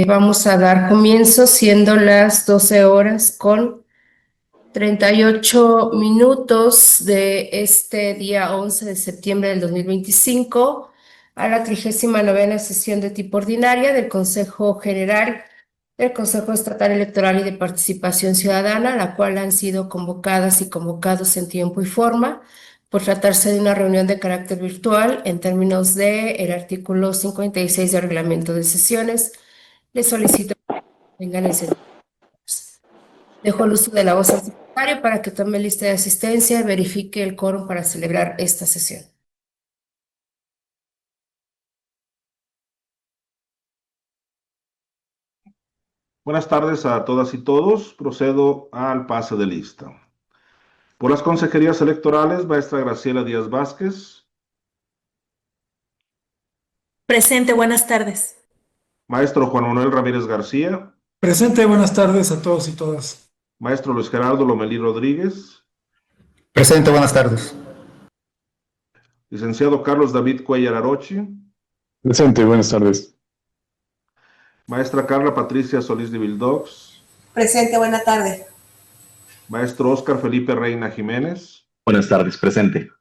Vamos a dar comienzo siendo las 12 horas con 38 minutos de este día 11 de septiembre del 2025 a la 39ª sesión de tipo ordinaria del Consejo General del Consejo Estatal Electoral y de Participación Ciudadana, a la cual han sido convocadas y convocados en tiempo y forma por tratarse de una reunión de carácter virtual en términos del artículo 56 del reglamento de sesiones. Les solicito que tengan el sentido. Dejo el uso de la voz al secretario para que tome lista de asistencia y verifique el quórum para celebrar esta sesión. Buenas tardes a todas y todos. Procedo al pase de lista. Por las consejerías electorales, maestra Graciela Díaz Vázquez, Presente, buenas tardes. maestro Juan Manuel Ramírez García, Presente, buenas tardes a todos y todas. maestro Luis Gerardo Lomelí Rodríguez, Presente, buenas tardes. licenciado Carlos David Cuellar Arochi, Presente, buenas tardes. maestra Carla Patricia Solís de Vildox, Presente, buena tarde. maestro Óscar Felipe Reina Jiménez, Buenas tardes, presente.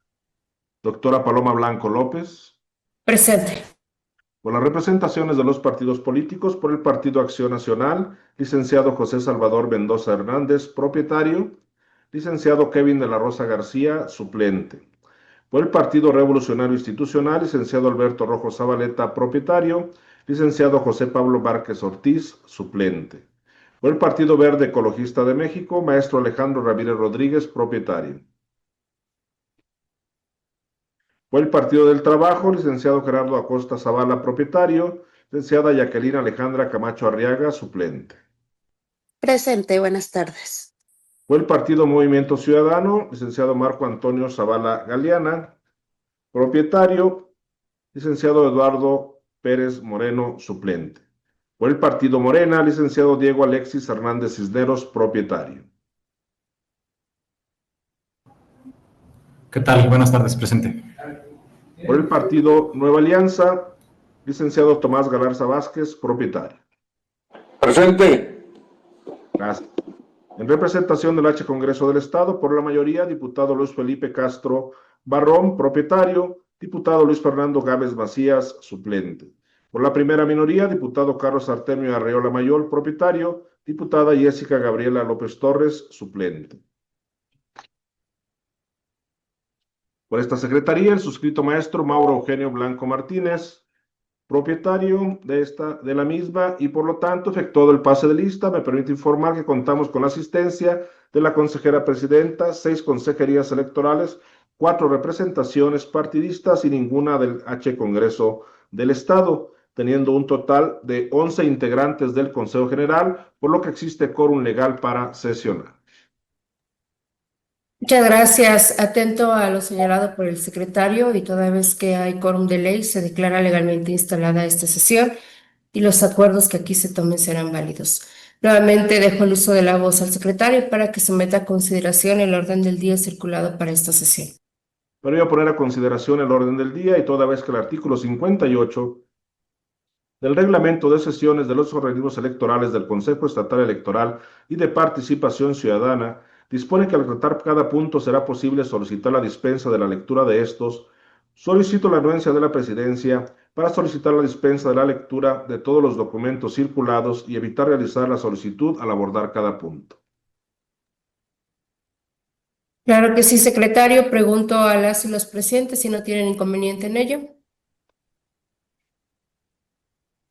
doctora Paloma Blanco López. Presente. Por las representaciones de los partidos políticos, por el Partido Acción Nacional, licenciado José Salvador Mendoza Hernández, propietario, licenciado Kevin de la Rosa García, suplente. Por el Partido Revolucionario Institucional, licenciado Alberto Rojo Zabaleta, propietario, licenciado José Pablo Márquez Ortiz, suplente. Por el Partido Verde Ecologista de México, maestro Alejandro Ramírez Rodríguez, propietario. Por el Partido del Trabajo, licenciado Gerardo Acosta Zavala, propietario, licenciada Jacqueline Alejandra Camacho Arriaga, suplente. Presente, buenas tardes. Por el Partido Movimiento Ciudadano, licenciado Marco Antonio Zavala Galeana, propietario, licenciado Eduardo Pérez Moreno, suplente. Por el Partido Morena, licenciado Diego Alexis Hernández Cisneros, propietario. ¿Qué tal? Buenas tardes, presente. Por el Partido Nueva Alianza, licenciado Tomás Galarza Vázquez, propietario. Presente. Gracias. En representación del H Congreso del Estado, por la mayoría, diputado Luis Felipe Castro Barrón, propietario, diputado Luis Fernando Gámez Macías, suplente. Por la primera minoría, diputado Carlos Artemio Arreola Mayol, propietario, diputada Jessica Gabriela López Torres, suplente. Por esta secretaría, el suscrito maestro Mauro Eugenio Blanco Martínez, propietario de la misma, y por lo tanto, efectuado el pase de lista, me permite informar que contamos con la asistencia de la consejera presidenta, 6 consejerías electorales, 4 representaciones partidistas y ninguna del H Congreso del Estado, teniendo un total de 11 integrantes del Consejo General, por lo que existe quórum legal para sesionar. Muchas gracias. Atento a lo señalado por el secretario, y toda vez que hay quórum de ley, se declara legalmente instalada esta sesión y los acuerdos que aquí se tomen serán válidos. Nuevamente dejo el uso de la voz al secretario para que someta a consideración el orden del día circulado para esta sesión. Pero voy a poner a consideración el orden del día, y toda vez que el artículo 58 del reglamento de sesiones de los organismos electorales del Consejo Estatal Electoral y de Participación Ciudadana dispone que al tratar cada punto será posible solicitar la dispensa de la lectura de estos. Solicito la anuencia de la presidencia para solicitar la dispensa de la lectura de todos los documentos circulados y evitar realizar la solicitud al abordar cada punto. Claro que sí, secretario. Pregunto a las y los presentes si no tienen inconveniente en ello.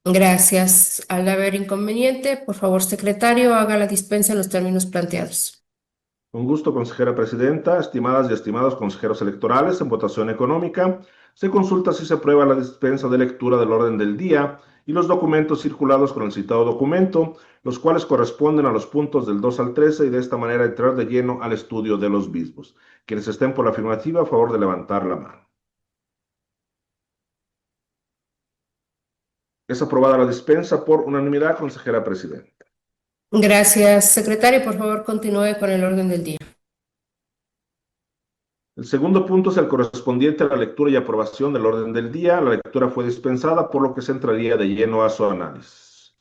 Gracias. Al haber inconveniente, por favor, secretario, haga la dispensa en los términos planteados. Con gusto, consejera presidenta. Estimadas y estimados consejeros electorales, en votación económica, se consulta si se aprueba la dispensa de lectura del orden del día y los documentos circulados con el citado documento, los cuales corresponden a los puntos del 2 al 13, y de esta manera entrar de lleno al estudio de los mismos. Quienes estén por la afirmativa, a favor de levantar la mano. Es aprobada la dispensa por unanimidad, consejera presidenta. Gracias, secretario. Por favor, continúe con el orden del día. El segundo punto es el correspondiente a la lectura y aprobación del orden del día. La lectura fue dispensada, por lo que se entraría de lleno a su análisis.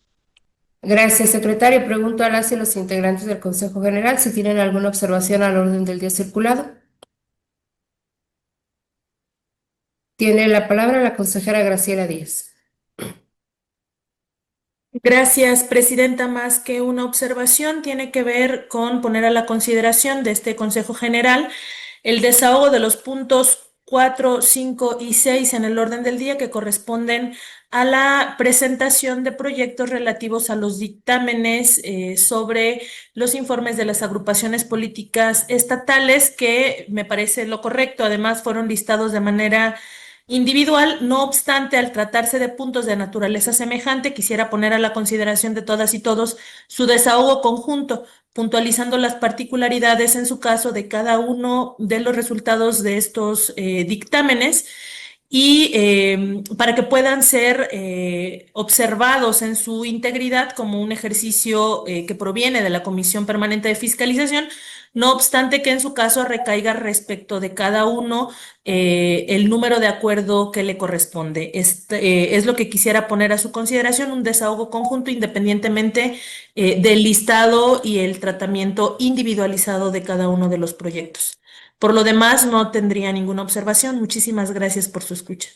Gracias, secretario. Pregunto a las y los integrantes del Consejo General si tienen alguna observación al orden del día circulado. Tiene la palabra la consejera Graciela Díaz. Gracias, presidenta. Más que una observación, tiene que ver con poner a la consideración de este Consejo General el desahogo de los puntos 4, 5 y 6 en el orden del día que corresponden a la presentación de proyectos relativos a los dictámenes sobre los informes de las agrupaciones políticas estatales, que me parece lo correcto. Además, fueron listados de manera individual. No obstante, al tratarse de puntos de naturaleza semejante, quisiera poner a la consideración de todas y todos su desahogo conjunto, puntualizando las particularidades en su caso de cada uno de los resultados de estos dictámenes, y para que puedan ser observados en su integridad como un ejercicio que proviene de la Comisión Permanente de Fiscalización, no obstante que en su caso recaiga respecto de cada uno el número de acuerdo que le corresponde. Es lo que quisiera poner a su consideración, un desahogo conjunto independientemente del listado y el tratamiento individualizado de cada uno de los proyectos. Por lo demás, no tendría ninguna observación. Muchísimas gracias por su escucha.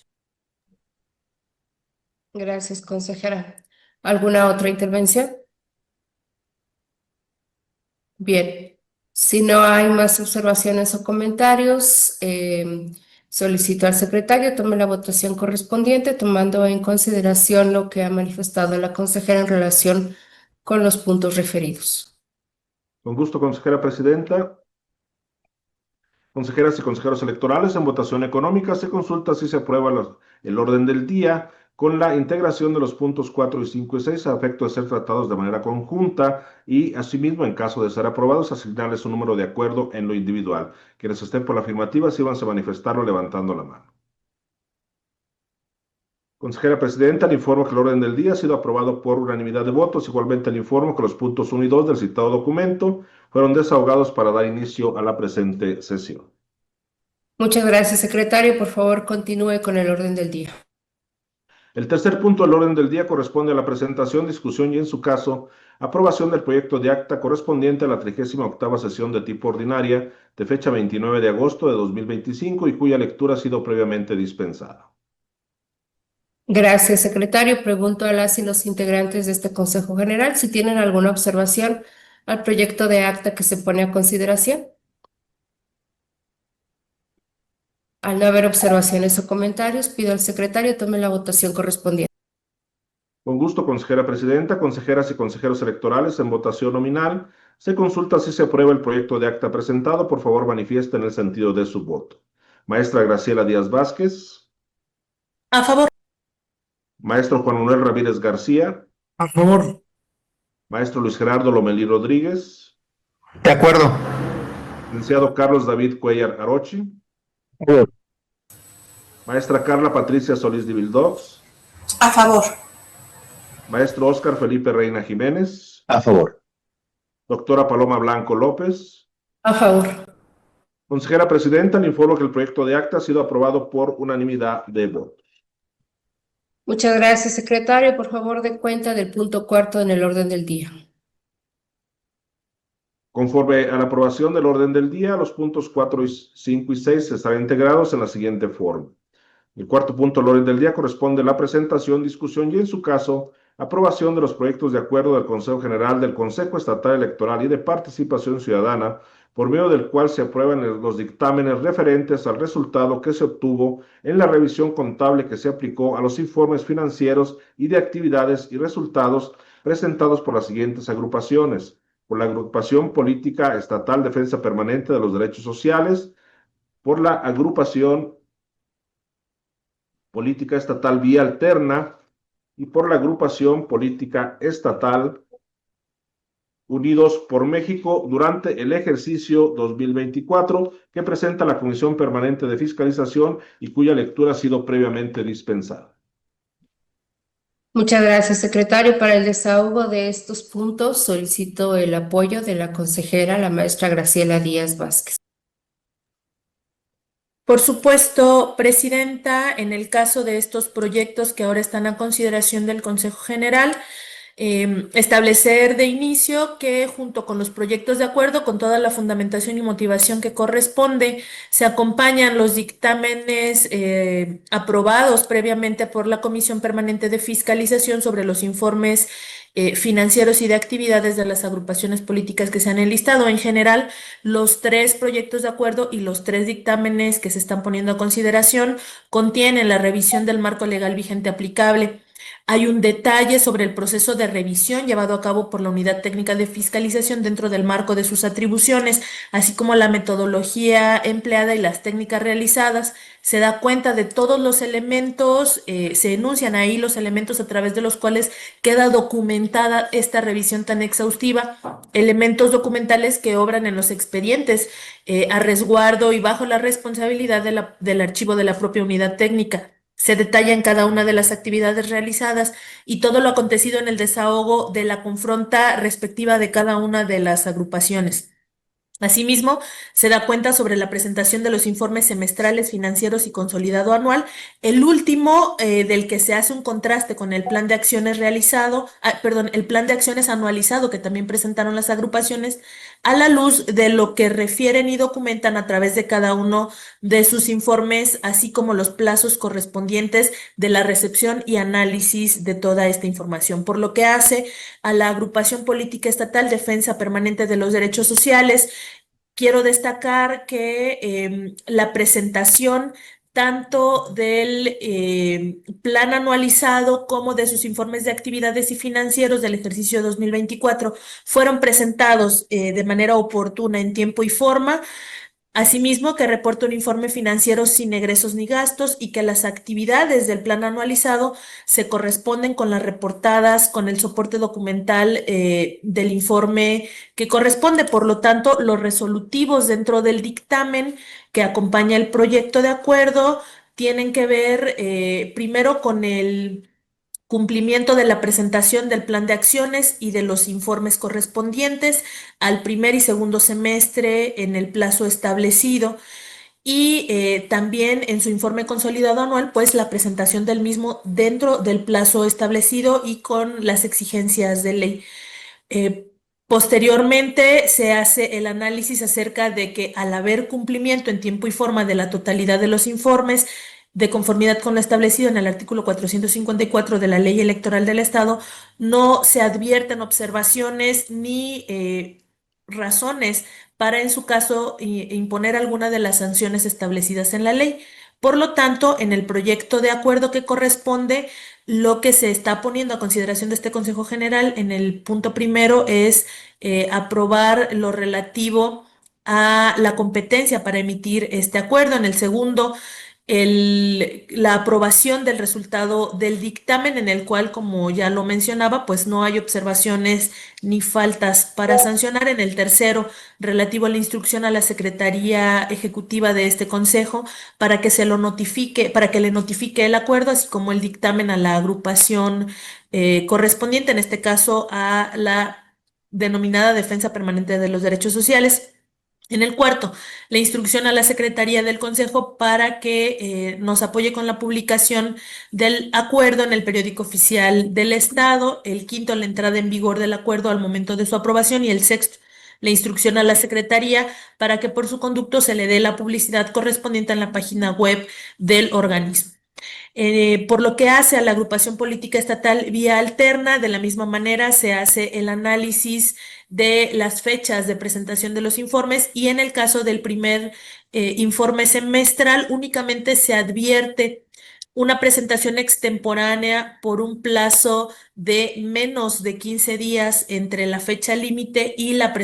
Gracias, consejera. ¿Alguna otra intervención? Bien, si no hay más observaciones o comentarios, solicito al secretario tome la votación correspondiente, tomando en consideración lo que ha manifestado la consejera en relación con los puntos referidos. Con gusto, consejera presidenta. Consejeras y consejeros electorales, en votación económica se consulta si se aprueba el orden del día con la integración de los puntos 4 y 5 y 6 a efecto de ser tratados de manera conjunta y, asimismo, en caso de ser aprobados, asignarles un número de acuerdo en lo individual. Quienes estén por la afirmativa, síbanse a manifestarlo levantando la mano. Consejera presidenta, le informo que el orden del día ha sido aprobado por unanimidad de votos. Igualmente le informo que los puntos 1 y 2 del citado documento fueron desahogados para dar inicio a la presente sesión. Muchas gracias, secretario. Por favor, continúe con el orden del día. El tercer punto del orden del día corresponde a la presentación, discusión y, en su caso, aprobación del proyecto de acta correspondiente a la 38ª sesión de tipo ordinaria de fecha 29 de agosto de 2025 y cuya lectura ha sido previamente dispensada. Gracias, secretario. Pregunto a las y los integrantes de este Consejo General si tienen alguna observación al proyecto de acta que se pone a consideración. Al no haber observaciones o comentarios, pido al secretario tome la votación correspondiente. Con gusto, consejera presidenta, consejeras y consejeros electorales, en votación nominal, se consulta si se aprueba el proyecto de acta presentado. Por favor, manifiesten el sentido de su voto. Maestra Graciela Díaz Vázquez. A favor. Maestro Juan Manuel Ramírez García. A favor. Maestro Luis Gerardo Lomelí Rodríguez. De acuerdo. Licenciado Carlos David Cuellar Arochi. A favor. Maestra Carla Patricia Solís de Vildox. A favor. Maestro Óscar Felipe Reina Jiménez. A favor. Doctora Paloma Blanco López. A favor. Consejera presidenta, le informo que el proyecto de acta ha sido aprobado por unanimidad de votos. Muchas gracias, secretario. Por favor, dé cuenta del punto 4 en el orden del día. Conforme a la aprobación del orden del día, los puntos 4, 5 y 6 estarán integrados en la siguiente forma. El cuarto punto del orden del día corresponde a la presentación, discusión y, en su caso, aprobación de los proyectos de acuerdo del Consejo General del Consejo Estatal Electoral y de Participación Ciudadana, por medio del cual se aprueban los dictámenes referentes al resultado que se obtuvo en la revisión contable que se aplicó a los informes financieros y de actividades y resultados presentados por las siguientes agrupaciones: por la Agrupación Política Estatal Defensa Permanente de los Derechos Sociales, por la Agrupación Política Estatal Vía Alterna y por la Agrupación Política Estatal Unidos por México durante el ejercicio 2024 que presenta la Comisión Permanente de Fiscalización y cuya lectura ha sido previamente dispensada. Muchas gracias, secretario. Para el desahogo de estos puntos, solicito el apoyo de la consejera, la maestra Graciela Díaz Vázquez. Por supuesto, presidenta, en el caso de estos proyectos que ahora están a consideración del Consejo General, Establecer de inicio que junto con los proyectos de acuerdo, con toda la fundamentación y motivación que corresponde, se acompañan los dictámenes aprobados previamente por la Comisión Permanente de Fiscalización sobre los informes financieros y de actividades de las agrupaciones políticas que se han enlistado. En general, los 3 proyectos de acuerdo y los 3 dictámenes que se están poniendo a consideración contienen la revisión del marco legal vigente aplicable. Hay un detalle sobre el proceso de revisión llevado a cabo por la Unidad Técnica de Fiscalización dentro del marco de sus atribuciones, así como la metodología empleada y las técnicas realizadas. Se da cuenta de todos los elementos, se enuncian ahí los elementos a través de los cuales queda documentada esta revisión tan exhaustiva, elementos documentales que obran en los expedientes a resguardo y bajo la responsabilidad del archivo de la propia unidad técnica. Se detalla en cada una de las actividades realizadas y todo lo acontecido en el desahogo de la confronta respectiva de cada una de las agrupaciones. Asimismo, se da cuenta sobre la presentación de los informes semestrales, financieros y consolidado anual, el último del que se hace un contraste con el plan de acciones el plan de acciones anualizado que también presentaron las agrupaciones, a la luz de lo que refieren y documentan a través de cada uno de sus informes, así como los plazos correspondientes de la recepción y análisis de toda esta información. Por lo que hace a la Agrupación Política Estatal Defensa Permanente de los Derechos Sociales, quiero destacar que la presentación tanto del plan anualizado como de sus informes de actividades y financieros del ejercicio 2024 fueron presentados de manera oportuna en tiempo y forma. Asimismo, que reporta un informe financiero sin egresos ni gastos y que las actividades del plan anualizado se corresponden con las reportadas con el soporte documental del informe que corresponde. Por lo tanto, los resolutivos dentro del dictamen que acompaña el proyecto de acuerdo tienen que ver primero con el cumplimiento de la presentación del plan de acciones y de los informes correspondientes al primer y segundo semestre en el plazo establecido y también en su informe consolidado anual, pues la presentación del mismo dentro del plazo establecido y con las exigencias de ley. Posteriormente se hace el análisis acerca de que al haber cumplimiento en tiempo y forma de la totalidad de los informes, de conformidad con lo establecido en el artículo 454 de la Ley Electoral del Estado, no se advierten observaciones ni razones para, en su caso, imponer alguna de las sanciones establecidas en la ley. Por lo tanto, en el proyecto de acuerdo que corresponde, lo que se está poniendo a consideración de este Consejo General en el punto primero es aprobar lo relativo a la competencia para emitir este acuerdo. En el segundo, la aprobación del resultado del dictamen, en el cual, como ya lo mencionaba, pues no hay observaciones ni faltas para sancionar. En el tercero, relativo a la instrucción a la Secretaría Ejecutiva de este Consejo para que se lo notifique, para que le notifique el acuerdo, así como el dictamen a la agrupación correspondiente, en este caso a la denominada Defensa Permanente de los Derechos Sociales. En el cuarto, la instrucción a la Secretaría del Consejo para que nos apoye con la publicación del acuerdo en el periódico oficial del Estado. El quinto, la entrada en vigor del acuerdo al momento de su aprobación. Y el sexto, la instrucción a la Secretaría para que por su conducto se le dé la publicidad correspondiente en la página web del organismo. Por lo que hace a la agrupación política estatal vía alterna, de la misma manera se hace el análisis de las fechas de presentación de los informes y en el caso del primer informe semestral únicamente se advierte una presentación extemporánea por un plazo de menos de 15 días entre la fecha límite y la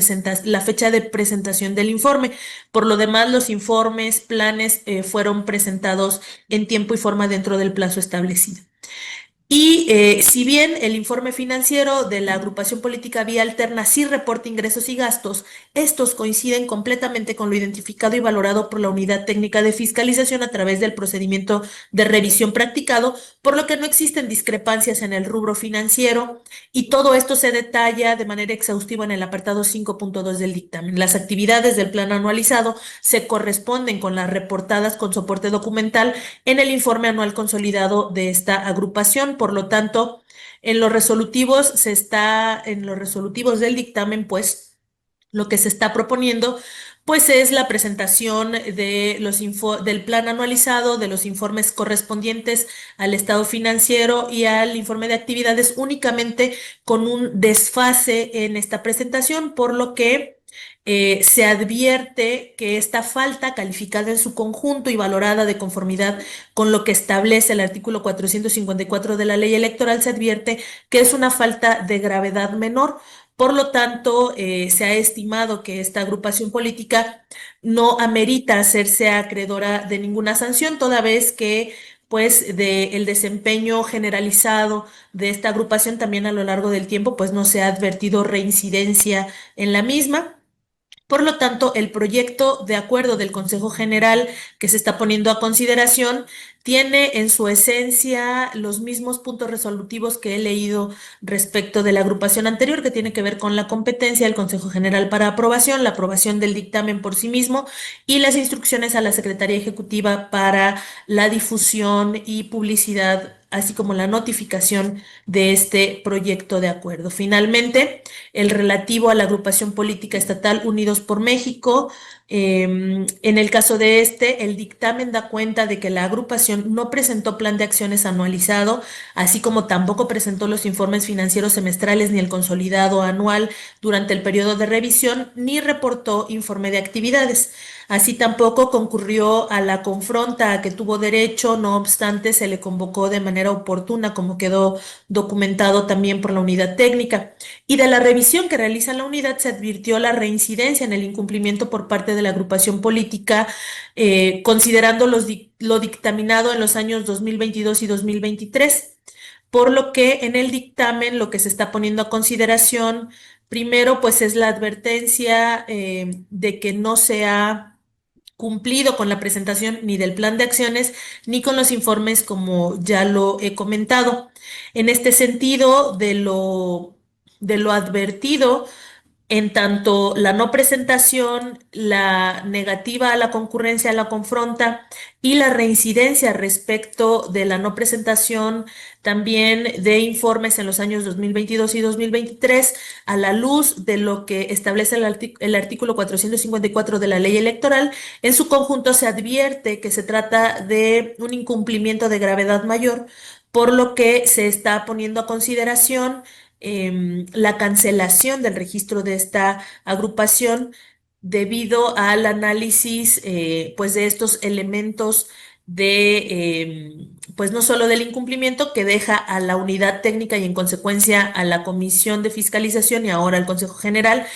fecha de presentación del informe. Por lo demás, los informes, planes fueron presentados en tiempo y forma dentro del plazo establecido. Y si bien el informe financiero de la agrupación política vía alterna sí reporta ingresos y gastos, estos coinciden completamente con lo identificado y valorado por la Unidad Técnica de Fiscalización a través del procedimiento de revisión practicado, por lo que no existen discrepancias en el rubro financiero y todo esto se detalla de manera exhaustiva en el apartado 5.2 del dictamen. Las actividades del plan anualizado se corresponden con las reportadas con soporte documental en el informe anual consolidado de esta agrupación. aprobación. Por lo tanto, en los resolutivos del dictamen, pues lo que se está proponiendo pues es la presentación de del plan anualizado, de los informes correspondientes al estado financiero y al informe de actividades, únicamente con un desfase en esta presentación, por lo que se advierte que esta falta, calificada en su conjunto y valorada de conformidad con lo que establece el artículo 454 de la ley electoral, se advierte que es una falta de gravedad menor. Por lo tanto, se ha estimado que esta agrupación política no amerita hacerse acreedora de ninguna sanción, toda vez que pues el desempeño generalizado de esta agrupación también a lo largo del tiempo pues no se ha advertido reincidencia en la misma. Por lo tanto, el proyecto de acuerdo del Consejo General que se está poniendo a consideración tiene en su esencia los mismos puntos resolutivos que he leído respecto de la agrupación anterior, que tiene que ver con la competencia del Consejo General para aprobación, la aprobación del dictamen por sí mismo y las instrucciones a la Secretaría Ejecutiva para la difusión y publicidad, así como la notificación de este proyecto de acuerdo. Finalmente, el relativo a la agrupación política estatal Unidos por México. En el caso de el dictamen da cuenta de que la agrupación no presentó plan de acciones anualizado, así como tampoco presentó los informes financieros semestrales ni el consolidado anual durante el periodo de revisión, ni reportó informe de actividades. Así tampoco concurrió a la confronta a que tuvo derecho, no obstante se le convocó de manera oportuna, como quedó documentado también por la unidad técnica. Y de la revisión que realiza la unidad se advirtió la reincidencia en el incumplimiento por parte de la agrupación política, considerando lo dictaminado en los años 2022 y 2023. Por lo que en el dictamen lo que se está poniendo a consideración, primero, pues es la advertencia de que no se ha cumplido con la presentación ni del plan de acciones ni con los informes, como ya lo he comentado. En este sentido, de lo advertido, en tanto la no presentación, la negativa a la concurrencia a la confronta y la reincidencia respecto de la no presentación también de informes en los años 2022 y 2023, a la luz de lo que establece el artículo 454 de la ley electoral, en su conjunto se advierte que se trata de un incumplimiento de gravedad mayor, por lo que se está poniendo a consideración la cancelación del registro de esta agrupación debido al análisis pues de estos elementos pues no solo del incumplimiento que deja a la unidad técnica y en consecuencia a la Comisión de Fiscalización y ahora al Consejo General,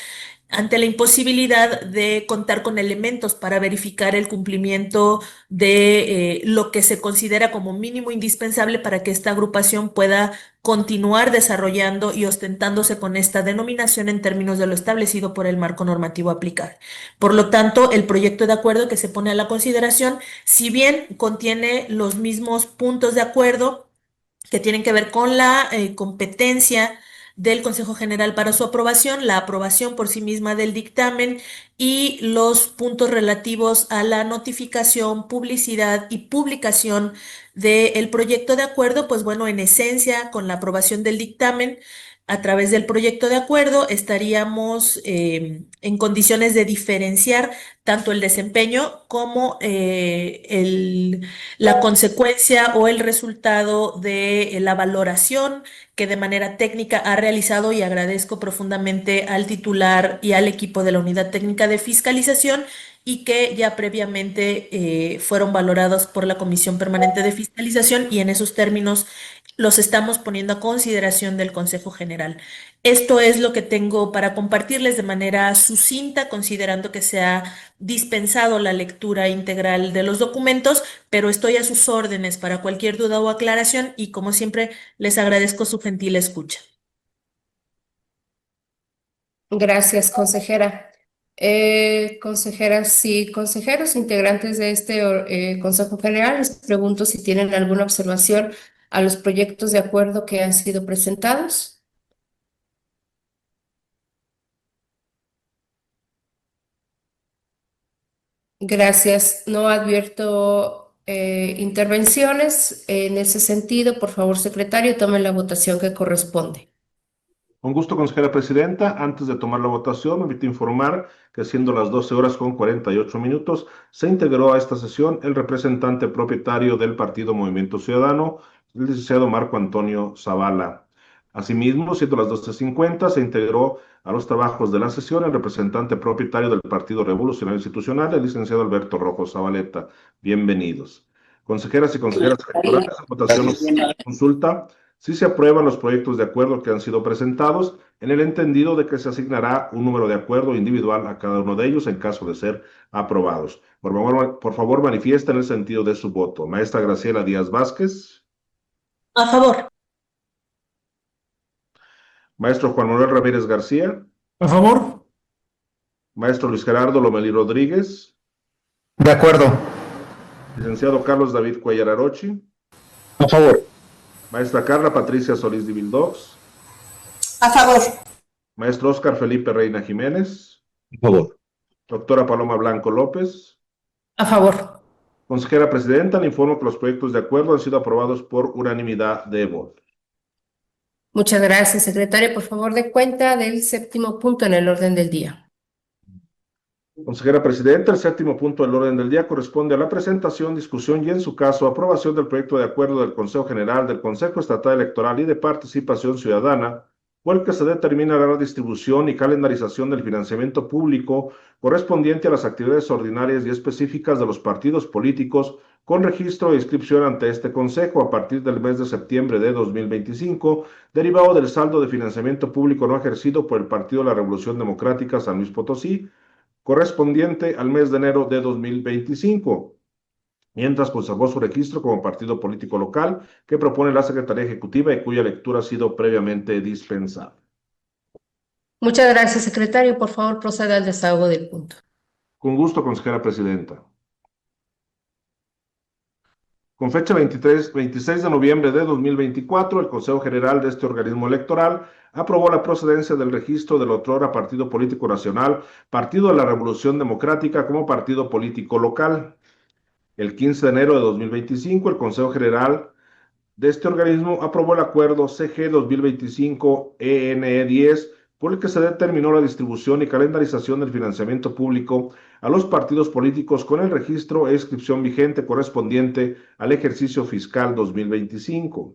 ante la imposibilidad de contar con elementos para verificar el cumplimiento de lo que se considera como mínimo indispensable para que esta agrupación pueda continuar desarrollando y ostentándose con esta denominación en términos de lo establecido por el marco normativo aplicable. Por lo tanto, el proyecto de acuerdo que se pone a la consideración, si bien contiene los mismos puntos de acuerdo que tienen que ver con la competencia del Consejo General para su aprobación, la aprobación por sí misma del dictamen y los puntos relativos a la notificación, publicidad y publicación del proyecto de acuerdo, pues bueno, en esencia, con la aprobación del dictamen, a través del proyecto de acuerdo, estaríamos en condiciones de diferenciar tanto el desempeño como la consecuencia o el resultado de la valoración que de manera técnica ha realizado, y agradezco profundamente al titular y al equipo de la Unidad Técnica de Fiscalización y que ya previamente fueron valorados por la Comisión Permanente de Fiscalización, y en esos términos los estamos poniendo a consideración del Consejo General. Esto es lo que tengo para compartirles de manera sucinta, considerando que se ha dispensado la lectura integral de los documentos, pero estoy a sus órdenes para cualquier duda o aclaración y, como siempre, les agradezco su gentil escucha. Gracias, consejera. Consejeras y consejeros integrantes de este Consejo General, les pregunto si tienen alguna observación a los proyectos de acuerdo que han sido presentados. Gracias. No advierto intervenciones. En ese sentido, por favor, secretario, tome la votación que corresponde. Con gusto, consejera presidenta. Antes de tomar la votación, me permito informar que siendo las 12 horas con 48 minutos, se integró a esta sesión el representante propietario del Partido Movimiento Ciudadano, el licenciado Marco Antonio Zavala. Asimismo, siendo las 12:50, se integró a los trabajos de la sesión el representante propietario del Partido Revolucionario Institucional, el licenciado Alberto Rojo Zabaleta. Bienvenidos. Consejeras y consejeras electorales, a votación consulta si se aprueban los proyectos de acuerdo que han sido presentados, en el entendido de que se asignará un número de acuerdo individual a cada uno de ellos en caso de ser aprobados. Por favor, manifiesta en el sentido de su voto. Maestra Graciela Díaz Vázquez. A favor. Maestro Juan Manuel Ramírez García. A favor. Maestro Luis Gerardo Lomelí Rodríguez. De acuerdo. Licenciado Carlos David Cuellar Arochi. A favor. Maestra Carla Patricia Solís Divildox. A favor. Maestro Óscar Felipe Reina Jiménez. A favor. Doctora Paloma Blanco López. A favor. Consejera presidenta, le informo que los proyectos de acuerdo han sido aprobados por unanimidad de votos. Muchas gracias, secretario. Por favor, dé cuenta del séptimo punto en el orden del día. Consejera presidenta, el séptimo punto del orden del día corresponde a la presentación, discusión y, en su caso, aprobación del proyecto de acuerdo del Consejo General, del Consejo Estatal Electoral y de Participación Ciudadana, por el que se determinará la distribución y calendarización del financiamiento público correspondiente a las actividades ordinarias y específicas de los partidos políticos con registro e inscripción ante este Consejo a partir del mes de septiembre de 2025, derivado del saldo de financiamiento público no ejercido por el Partido de la Revolución Democrática San Luis Potosí, correspondiente al mes de enero de 2025, mientras conservó su registro como partido político local que propone la Secretaría Ejecutiva y cuya lectura ha sido previamente dispensada. Muchas gracias, secretario. Por favor, proceda al desahogo del punto. Con gusto, consejera presidenta. Con fecha 26 de noviembre de 2024, el Consejo General de este organismo electoral aprobó la procedencia del registro del otrora Partido Político Nacional, Partido de la Revolución Democrática, como partido político local. El 15 de enero de 2025, el Consejo General de este organismo aprobó el acuerdo CG 2025-ENE10, por el que se determinó la distribución y calendarización del financiamiento público a los partidos políticos con el registro e inscripción vigente correspondiente al ejercicio fiscal 2025.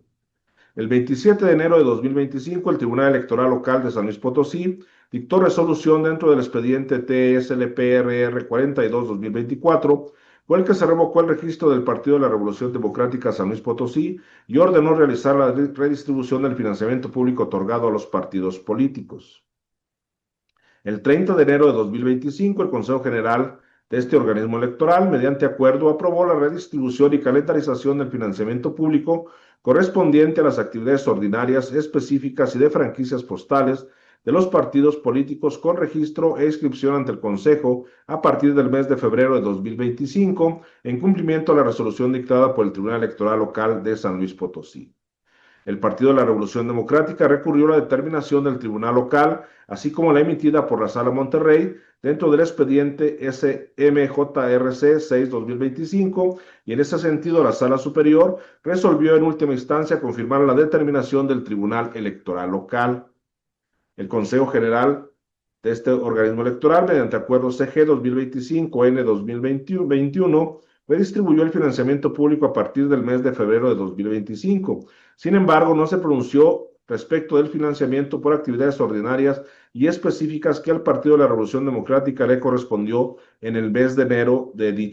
El 27 de enero de 2025, el Tribunal Electoral Local de San Luis Potosí dictó resolución dentro del expediente TSLPRR 42-2024, por el que se revocó el registro del Partido de la Revolución Democrática San Luis Potosí y ordenó realizar la redistribución del financiamiento público otorgado a los partidos políticos. El 30 de enero de 2025, el Consejo General de este organismo electoral, mediante acuerdo, aprobó la redistribución y calendarización del financiamiento público correspondiente a las actividades ordinarias, específicas y de franquicias postales de los partidos políticos con registro e inscripción ante el Consejo a partir del mes de febrero de 2025, en cumplimiento a la resolución dictada por el Tribunal Electoral Local de San Luis Potosí. El Partido de la Revolución Democrática recurrió la determinación del Tribunal Local, así como la emitida por la Sala Monterrey, dentro del expediente SMJRC 6-2025, y en ese sentido la Sala Superior resolvió en última instancia confirmar la determinación del Tribunal Electoral Local. El Consejo General de este organismo electoral, mediante acuerdo CG 2025-N-2021, redistribuyó el financiamiento público a partir del mes de febrero de 2025. Sin embargo, no se pronunció respecto del financiamiento por actividades ordinarias y específicas que al Partido de la Revolución Democrática le correspondió en el mes de enero de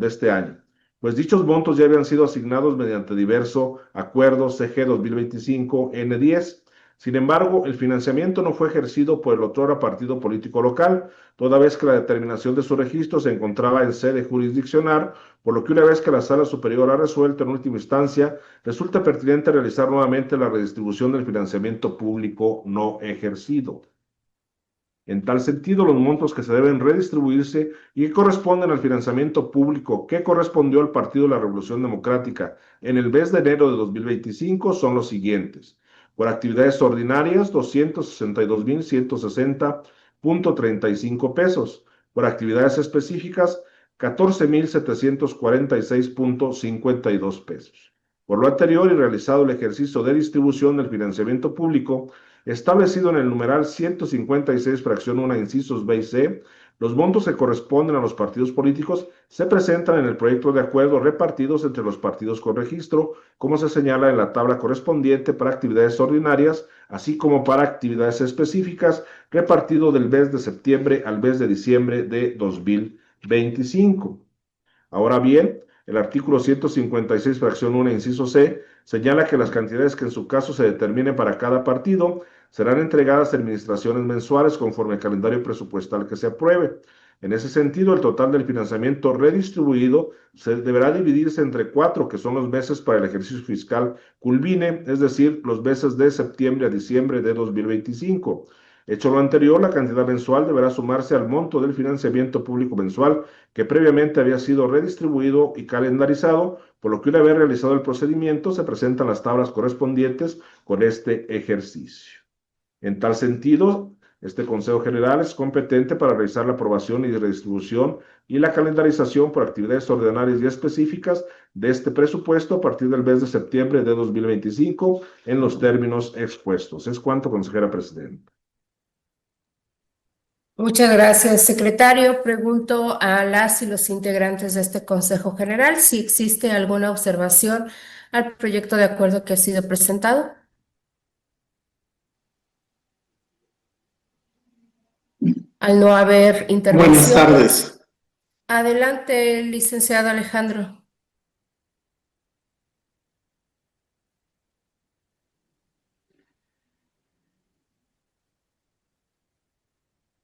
este año, pues dichos montos ya habían sido asignados mediante diverso acuerdo CG 2025-N10. Sin embargo, el financiamiento no fue ejercido por el otrora partido político local, toda vez que la determinación de su registro se encontraba en sede jurisdiccional, por lo que una vez que la Sala Superior ha resuelto en última instancia, resulta pertinente realizar nuevamente la redistribución del financiamiento público no ejercido. En tal sentido, los montos que se deben redistribuirse y que corresponden al financiamiento público que correspondió al Partido de la Revolución Democrática en el mes de enero de 2025 son los siguientes. Por actividades ordinarias, 262,160.35 pesos. Por actividades específicas, 14,746,52 pesos. Por lo anterior y realizado el ejercicio de distribución del financiamiento público establecido en el numeral 156, fracción 1, incisos B y C, los montos que corresponden a los partidos políticos se presentan en el proyecto de acuerdo repartidos entre los partidos con registro, como se señala en la tabla correspondiente para actividades ordinarias, así como para actividades específicas, repartido del mes de septiembre al mes de diciembre de 2025. Ahora bien, el artículo 156, fracción 1, inciso C, señala que las cantidades que en su caso se determinen para cada partido serán entregadas a administraciones mensuales conforme al calendario presupuestal que se apruebe. En ese sentido, el total del financiamiento redistribuido se deberá dividirse entre 4, que son los meses para el ejercicio fiscal culmine, es decir, los meses de septiembre a diciembre de 2025. Hecho lo anterior, la cantidad mensual deberá sumarse al monto del financiamiento público mensual que previamente había sido redistribuido y calendarizado, por lo que una vez realizado el procedimiento se presentan las tablas correspondientes con este ejercicio. En tal sentido, este Consejo General es competente para realizar la aprobación y redistribución y la calendarización por actividades ordinarias y específicas de este presupuesto a partir del mes de septiembre de 2025 en los términos expuestos. Es cuanto, consejera presidenta. Muchas gracias, secretario. Pregunto a las y los integrantes de este Consejo General si existe alguna observación al proyecto de acuerdo que ha sido presentado. Al no haber intervención. Buenas tardes. Adelante, licenciado Alejandro.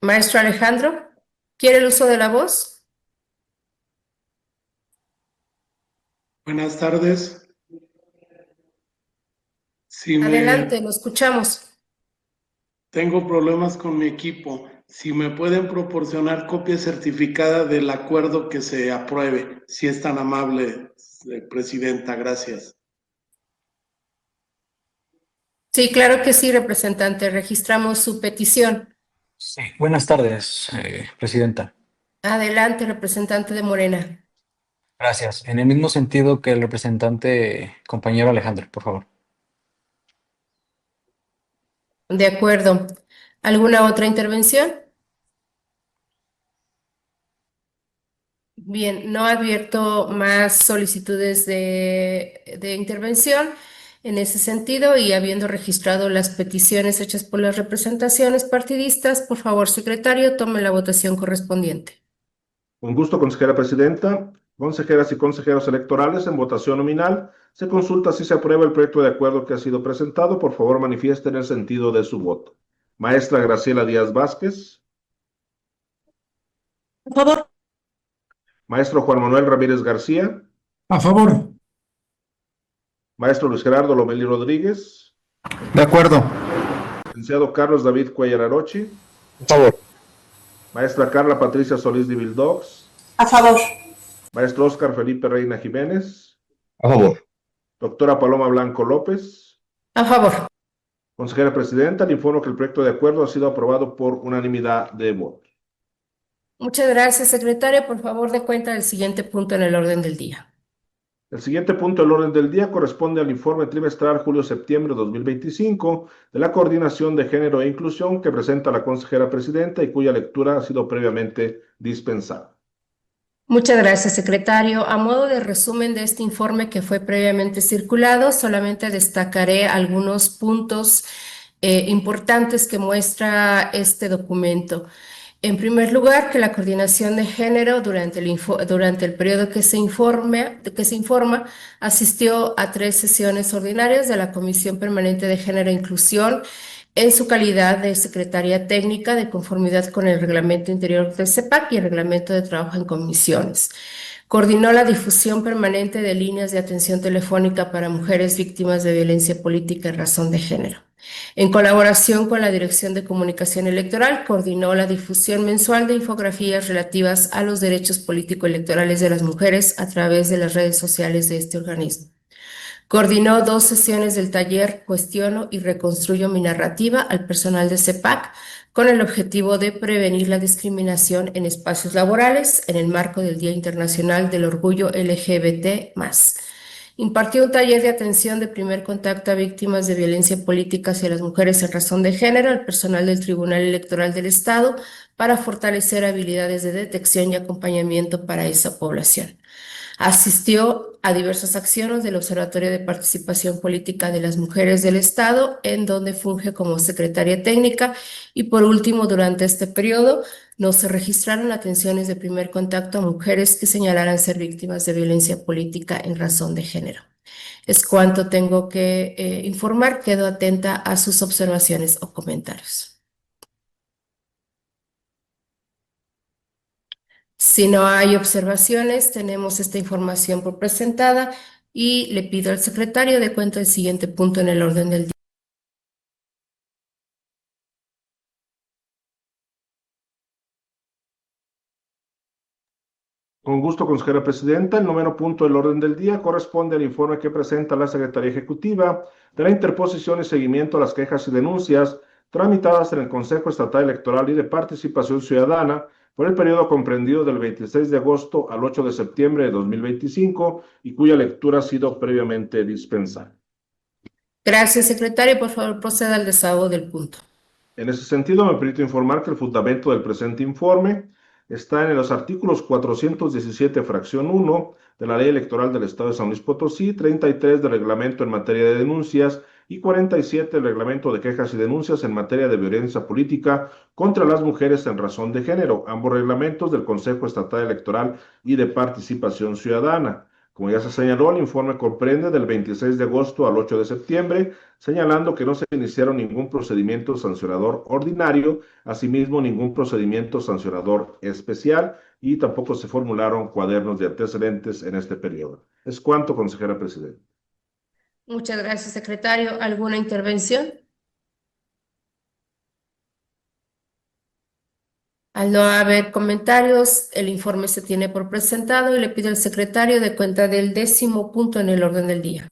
Maestro Alejandro, ¿quiere el uso de la voz? Buenas tardes. Adelante, lo escuchamos. Tengo problemas con mi equipo. Si me pueden proporcionar copia certificada del acuerdo que se apruebe, si es tan amable, presidenta, gracias. Sí, claro que sí, representante. Registramos su petición. Sí, buenas tardes, presidenta. Adelante, representante de Morena. Gracias. En el mismo sentido que el representante, compañero Alejandro, por favor. De acuerdo. ¿Alguna otra intervención? Bien, no ha abierto más solicitudes de intervención en ese sentido y habiendo registrado las peticiones hechas por las representaciones partidistas, por favor, secretario, tome la votación correspondiente. Con gusto, consejera presidenta. Consejeras y consejeros electorales, en votación nominal, se consulta si se aprueba el proyecto de acuerdo que ha sido presentado. Por favor, manifiesten el sentido de su voto. Maestra Graciela Díaz Vázquez. A favor. Maestro Juan Manuel Ramírez García. A favor. Maestro Luis Gerardo Lomelí Rodríguez. De acuerdo. Licenciado Carlos David Cuellar Arochi. A favor. Maestra Carla Patricia Solís de Vildox. A favor. Maestro Óscar Felipe Reina Jiménez. A favor. Doctora Paloma Blanco López. A favor. Consejera presidenta, le informo que el proyecto de acuerdo ha sido aprobado por unanimidad de votos. Muchas gracias, secretario. Por favor, dé cuenta del siguiente punto en el orden del día. El siguiente punto del orden del día corresponde al informe trimestral julio-septiembre 2025 de la Coordinación de Género e Inclusión que presenta la consejera presidenta y cuya lectura ha sido previamente dispensada. Muchas gracias, secretario. A modo de resumen de este informe que fue previamente circulado, solamente destacaré algunos puntos importantes que muestra este documento. En primer lugar, que la coordinación de género durante el periodo que se informa asistió a 3 sesiones ordinarias de la Comisión Permanente de Género e Inclusión en su calidad de secretaria técnica de conformidad con el reglamento interior del CEPAC y el reglamento de trabajo en comisiones. Coordinó la difusión permanente de líneas de atención telefónica para mujeres víctimas de violencia política en razón de género. En colaboración con la Dirección de Comunicación Electoral, coordinó la difusión mensual de infografías relativas a los derechos político-electorales de las mujeres a través de las redes sociales de este organismo. Coordinó 2 sesiones del taller Cuestiono y reconstruyo mi narrativa al personal de CEPAC con el objetivo de prevenir la discriminación en espacios laborales en el marco del Día Internacional del Orgullo LGBT+. Impartió un taller de atención de primer contacto a víctimas de violencia política hacia las mujeres en razón de género al personal del Tribunal Electoral del Estado para fortalecer habilidades de detección y acompañamiento para esa población. Asistió a diversas acciones del Observatorio de Participación Política de las Mujeres del Estado, en donde funge como secretaria técnica. Y por último, durante este periodo, no se registraron atenciones de primer contacto a mujeres que señalaran ser víctimas de violencia política en razón de género. Es cuanto tengo que informar. Quedo atenta a sus observaciones o comentarios. Si no hay observaciones, tenemos esta información por presentada y le pido al secretario de cuenta el siguiente punto en el orden del día. Con gusto, consejera presidenta. El noveno punto del orden del día corresponde al informe que presenta la Secretaría Ejecutiva de la interposición y seguimiento a las quejas y denuncias tramitadas en el Consejo Estatal Electoral y de Participación Ciudadana por el periodo comprendido del 26 de agosto al 8 de septiembre de 2025 y cuya lectura ha sido previamente dispensada. Gracias, secretario. Por favor, proceda al desahogo del punto. En ese sentido, me permito informar que el fundamento del presente informe está en los artículos 417, fracción 1 de la Ley Electoral del Estado de San Luis Potosí, 33 del Reglamento en materia de denuncias y 47 del Reglamento de quejas y denuncias en materia de violencia política contra las mujeres en razón de género, ambos reglamentos del Consejo Estatal Electoral y de Participación Ciudadana. Como ya se señaló, el informe comprende del 26 de agosto al 8 de septiembre, señalando que no se iniciaron ningún procedimiento sancionador ordinario, asimismo ningún procedimiento sancionador especial y tampoco se formularon cuadernos de antecedentes en este periodo. Es cuanto, consejera presidenta. Muchas gracias, secretario. ¿Alguna intervención? Al no haber comentarios, el informe se tiene por presentado y le pido al secretario de cuenta del 10º punto en el orden del día.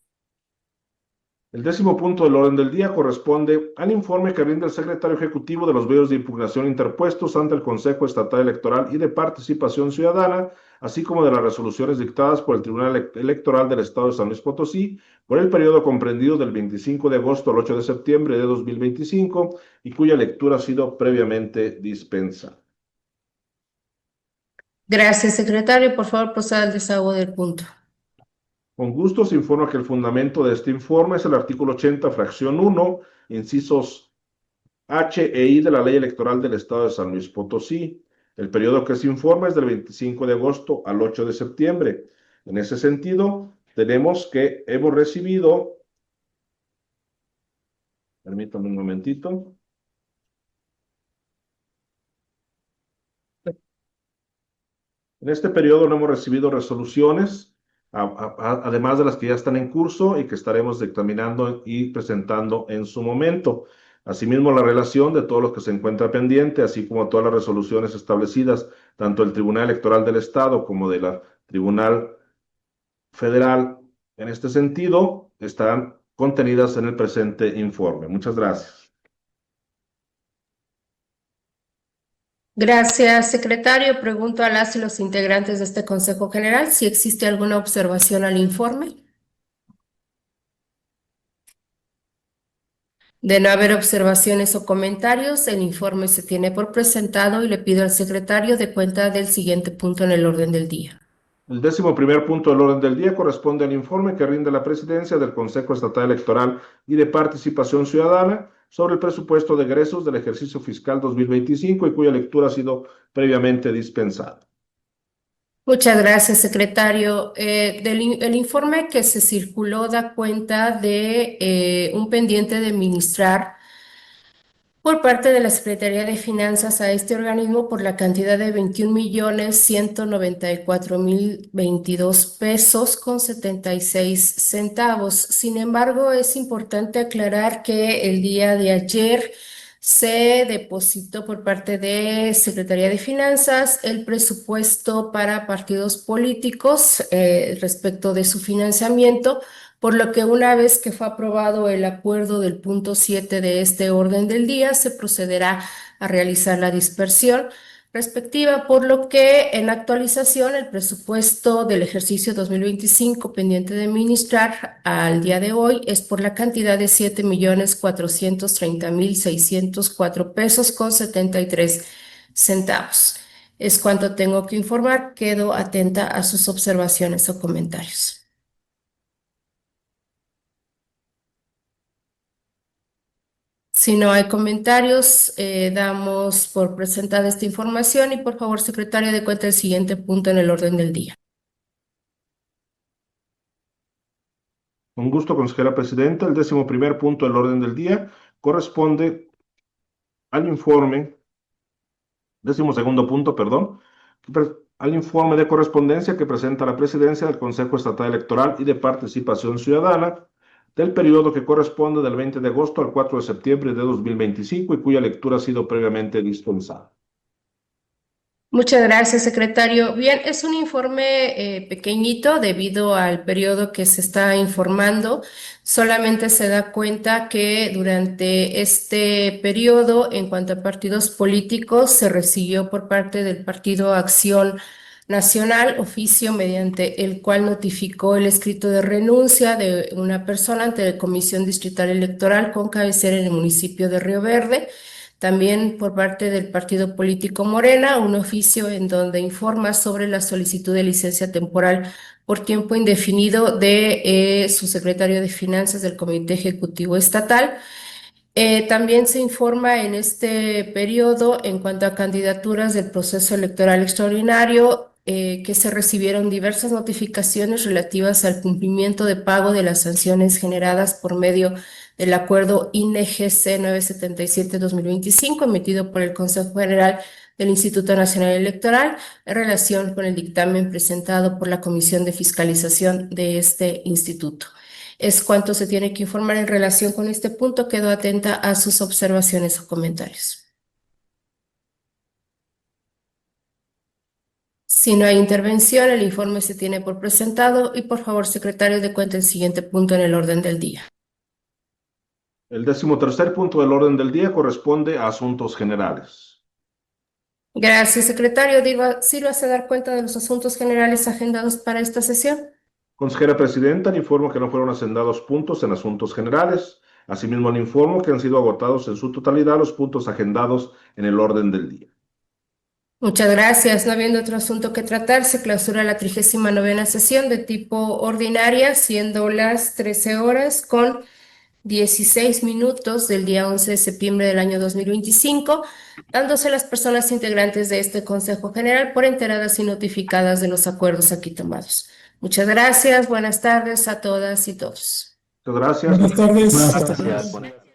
El 10º punto del orden del día corresponde al informe que brinda el secretario ejecutivo de los medios de impugnación interpuestos ante el Consejo Estatal Electoral y de Participación Ciudadana, así como de las resoluciones dictadas por el Tribunal Electoral del Estado de San Luis Potosí por el periodo comprendido del 25 de agosto al 8 de septiembre de 2025 y cuya lectura ha sido previamente dispensada. Gracias, secretario. Por favor, proceda al desahogo del punto. Con gusto se informa que el fundamento de este informe es el artículo 80, fracción 1, incisos H e I de la Ley Electoral del Estado de San Luis Potosí. El periodo que se informa es del 25 de agosto al 8 de septiembre. En ese sentido, tenemos que hemos recibido, permítanme un momentito. En este periodo no hemos recibido resoluciones, además de las que ya están en curso y que estaremos dictaminando y presentando en su momento. Asimismo, la relación de todo lo que se encuentra pendiente, así como todas las resoluciones establecidas, tanto del Tribunal Electoral del Estado como de la Tribunal Federal, en este sentido, están contenidas en el presente informe. Muchas gracias. Gracias, secretario. Pregunto a las y los integrantes de este Consejo General si existe alguna observación al informe. De no haber observaciones o comentarios, el informe se tiene por presentado y le pido al secretario de cuenta del siguiente punto en el orden del día. El 11º punto del orden del día corresponde al informe que rinde la presidencia del Consejo Estatal Electoral y de Participación Ciudadana sobre el presupuesto de egresos del ejercicio fiscal 2025 y cuya lectura ha sido previamente dispensada. Muchas gracias, secretario. El informe que se circuló da cuenta de un pendiente de administrar por parte de la Secretaría de Finanzas a este organismo por la cantidad de 21.194.022 pesos con 76 centavos. Sin embargo, es importante aclarar que el día de ayer se depositó por parte de Secretaría de Finanzas el presupuesto para partidos políticos respecto de su financiamiento, por lo que una vez que fue aprobado el acuerdo del punto 7 de este orden del día, se procederá a realizar la dispersión respectiva, por lo que en actualización el presupuesto del ejercicio 2025 pendiente de administrar al día de hoy es por la cantidad de 7.430.604 pesos con 73 centavos. Es cuanto tengo que informar. Quedo atenta a sus observaciones o comentarios. Si no hay comentarios, damos por presentada esta información y por favor, secretario, dé cuenta el siguiente punto en el orden del día. Con gusto, consejera presidenta. El 11º punto del orden del día corresponde al informe, 12º punto, perdón, al informe de correspondencia que presenta la presidencia del Consejo Estatal Electoral y de Participación Ciudadana del periodo que corresponde del 20 de agosto al 4 de septiembre de 2025 y cuya lectura ha sido previamente dispensada. Muchas gracias, secretario. Bien, es un informe pequeñito debido al periodo que se está informando. Solamente se da cuenta que durante este periodo, en cuanto a partidos políticos, se recibió por parte del Partido Acción Nacional oficio mediante el cual notificó el escrito de renuncia de una persona ante la Comisión Distrital Electoral con cabecera en el municipio de Río Verde. También por parte del partido político Morena, un oficio en donde informa sobre la solicitud de licencia temporal por tiempo indefinido de su secretario de Finanzas del Comité Ejecutivo Estatal. También se informa en este periodo en cuanto a candidaturas del proceso electoral extraordinario que se recibieron diversas notificaciones relativas al cumplimiento de pago de las sanciones generadas por medio del acuerdo INE-GC 977-2025 emitido por el Consejo General del Instituto Nacional Electoral en relación con el dictamen presentado por la Comisión de Fiscalización de este instituto. Es cuanto se tiene que informar en relación con este punto. Quedo atenta a sus observaciones o comentarios. Si no hay intervención, el informe se tiene por presentado y por favor, secretario, dé cuenta el siguiente punto en el orden del día. El 13º punto del orden del día corresponde a asuntos generales. Gracias, secretario. Sírvase a dar cuenta de los asuntos generales agendados para esta sesión. Consejera presidenta, le informo que no fueron agendados puntos en asuntos generales. Asimismo, le informo que han sido agotados en su totalidad los puntos agendados en el orden del día. Muchas gracias. No habiendo otro asunto que tratar, se clausura la 39ª sesión de tipo ordinaria, siendo las 13 horas con 16 minutos del día 11 de septiembre del año 2025, dándose a las personas integrantes de este Consejo General por enteradas y notificadas de los acuerdos aquí tomados. Muchas gracias. Buenas tardes a todas y todos. Muchas gracias. Buenas tardes. Gracias.